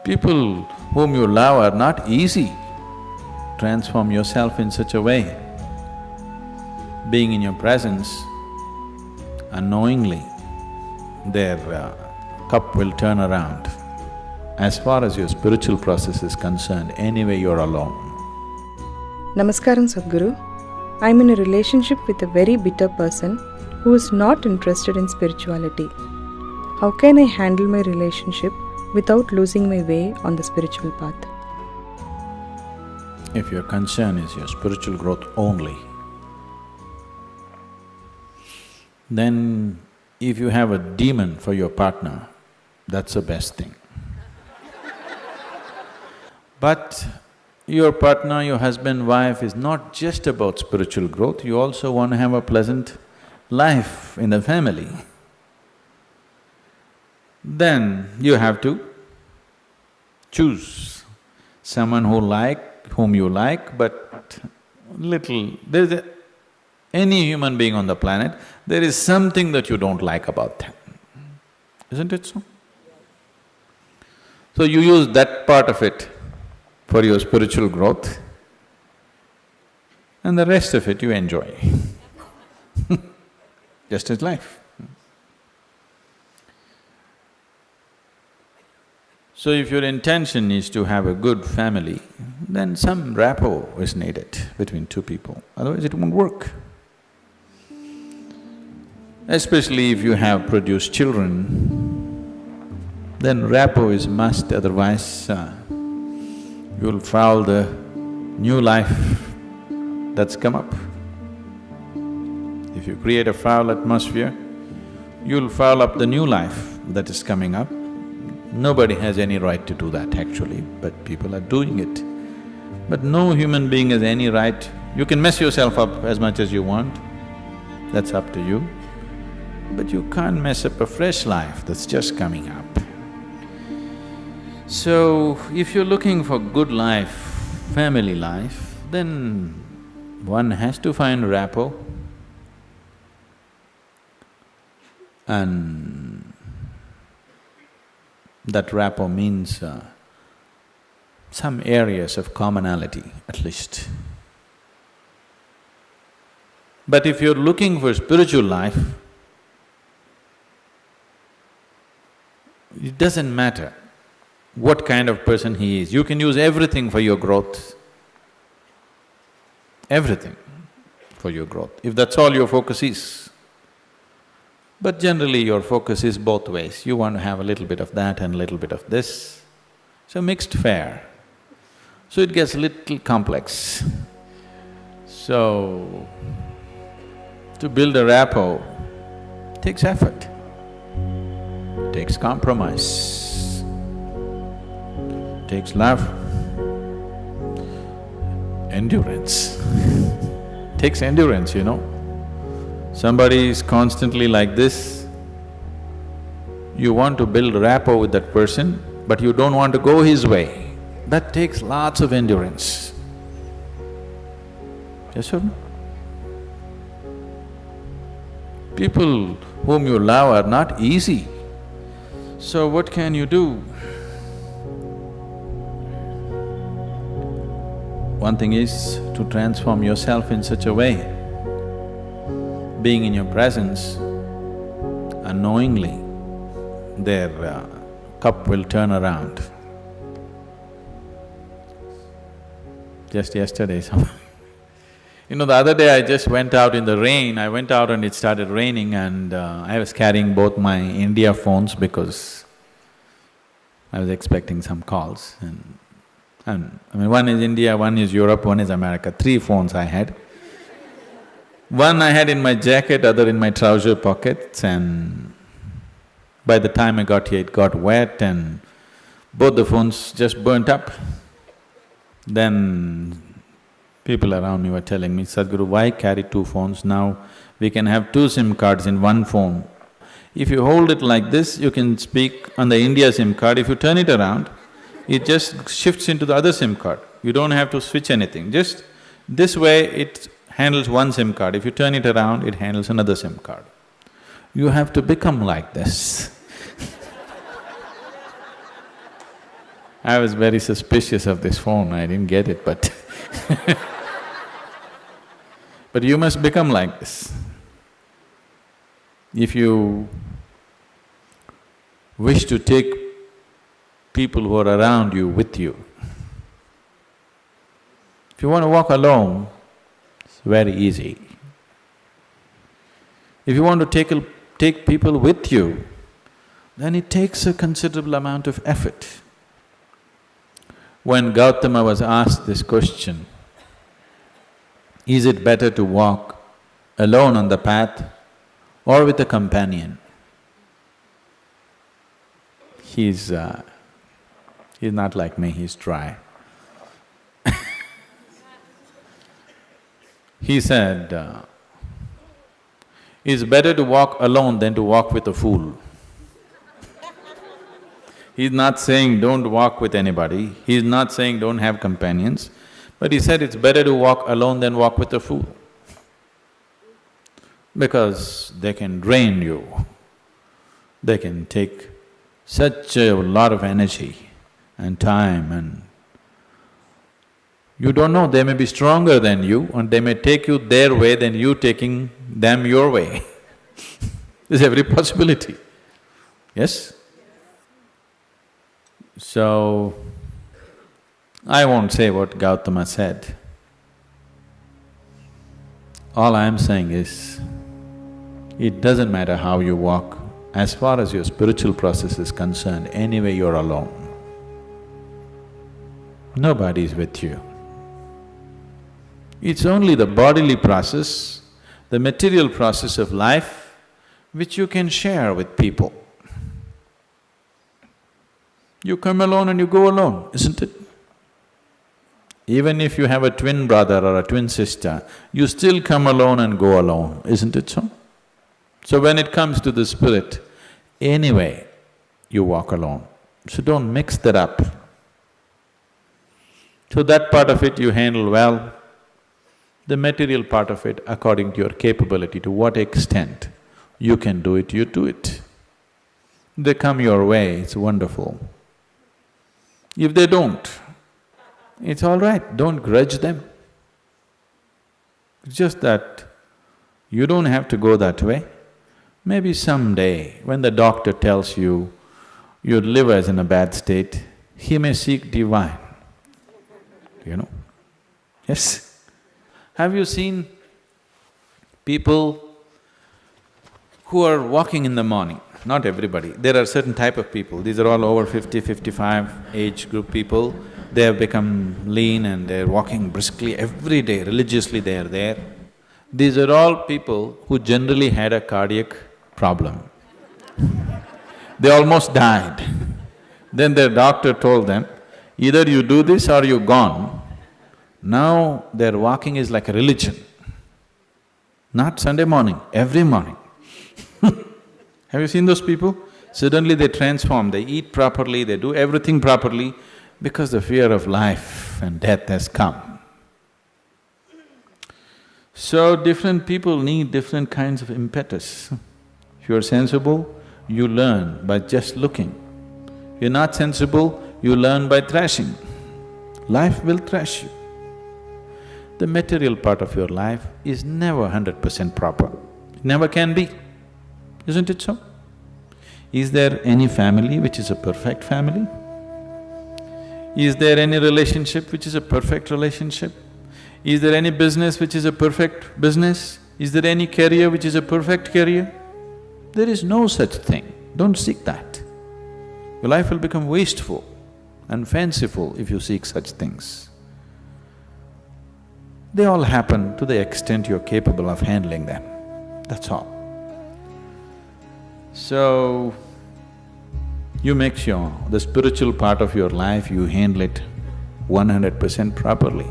People whom you love are not easy. Transform yourself in such a way. Being in your presence, unknowingly, their cup will turn around. As far as your spiritual process is concerned, anyway you're alone. Namaskaram Sadhguru. I'm in a relationship with a very bitter person who is not interested in spirituality. How can I handle my relationship without losing my way on the spiritual path? If your concern is your spiritual growth only, then if you have a demon for your partner, that's the best thing. But your partner, your husband, wife is not just about spiritual growth, you also want to have a pleasant life in the family. Then you have to choose someone whom you like, but any human being on the planet, there is something that you don't like about them, isn't it so? So you use that part of it for your spiritual growth, and the rest of it you enjoy. Just as life. So if your intention is to have a good family, then some rapport is needed between two people, otherwise it won't work. Especially if you have produced children, then rapport is must, otherwise you'll foul the new life that's come up. If you create a foul atmosphere, you'll foul up the new life that is coming up. Nobody has any right to do that actually, but people are doing it. But no human being has any right. You can mess yourself up as much as you want, that's up to you. But you can't mess up a fresh life that's just coming up. So, if you're looking for good life, family life, then one has to find rapport. And that rapport means some areas of commonality at least. But if you're looking for spiritual life, it doesn't matter what kind of person he is, you can use everything for your growth, everything for your growth, if that's all your focus is. But generally your focus is both ways, you want to have a little bit of that and a little bit of this, so mixed fare. So it gets a little complex. So, to build a rapport takes effort, takes compromise, takes love, endurance. Takes endurance, you know. Somebody is constantly like this, you want to build rapport with that person, but you don't want to go his way. That takes lots of endurance. Yes or no? People whom you love are not easy. So what can you do? One thing is to transform yourself in such a way. Being in your presence, unknowingly, their cup will turn around. Just yesterday, you know, the other day I just went out in the rain, I went out and it started raining and I was carrying both my India phones because I was expecting some calls and I mean, one is India, one is Europe, one is America, 3 phones I had. One I had in my jacket, other in my trouser pockets, and by the time I got here it got wet and both the phones just burnt up. Then people around me were telling me, Sadhguru, why carry 2 phones? Now we can have 2 SIM cards in one phone. If you hold it like this, you can speak on the India SIM card. If you turn it around, it just shifts into the other SIM card. You don't have to switch anything, just this way it handles one SIM card. If you turn it around, it handles another SIM card. You have to become like this. I was very suspicious of this phone, I didn't get it, but but you must become like this. If you wish to take people who are around you with you, if you want to walk alone, it's very easy. If you want to take people with you, then it takes a considerable amount of effort. When Gautama was asked this question, is it better to walk alone on the path or with a companion? He's not like me, he's dry. He said, it's better to walk alone than to walk with a fool. He's not saying don't walk with anybody, he's not saying don't have companions, but he said it's better to walk alone than walk with a fool. Because they can drain you, they can take such a lot of energy and time, and you don't know, they may be stronger than you and they may take you their way than you taking them your way. There's every possibility, yes? So, I won't say what Gautama said. All I am saying is, it doesn't matter how you walk, as far as your spiritual process is concerned, anyway you're alone. Nobody is with you. It's only the bodily process, the material process of life, which you can share with people. You come alone and you go alone, isn't it? Even if you have a twin brother or a twin sister, you still come alone and go alone, isn't it so? So when it comes to the spirit, anyway, you walk alone. So don't mix that up. So that part of it you handle well. The material part of it, according to your capability, to what extent you can do it, you do it. They come your way, it's wonderful. If they don't, it's all right, don't grudge them. It's just that you don't have to go that way. Maybe someday, when the doctor tells you your liver is in a bad state, he may seek divine, you know. Yes? Have you seen people who are walking in the morning? Not everybody, there are certain type of people, these are all over 50, 55 age group people. They have become lean and they're walking briskly every day, religiously they are there. These are all people who generally had a cardiac problem. They almost died. Then their doctor told them, either you do this or you're gone. Now their walking is like a religion. Not Sunday morning, every morning. Have you seen those people? Suddenly they transform, they eat properly, they do everything properly because the fear of life and death has come. So different people need different kinds of impetus. If you're sensible, you learn by just looking. If you're not sensible, you learn by thrashing. Life will thrash you. The material part of your life is never 100% proper, it never can be, isn't it so? Is there any family which is a perfect family? Is there any relationship which is a perfect relationship? Is there any business which is a perfect business? Is there any career which is a perfect career? There is no such thing, don't seek that. Your life will become wasteful and fanciful if you seek such things. They all happen to the extent you're capable of handling them, that's all. So, you make sure the spiritual part of your life, you handle it 100% properly.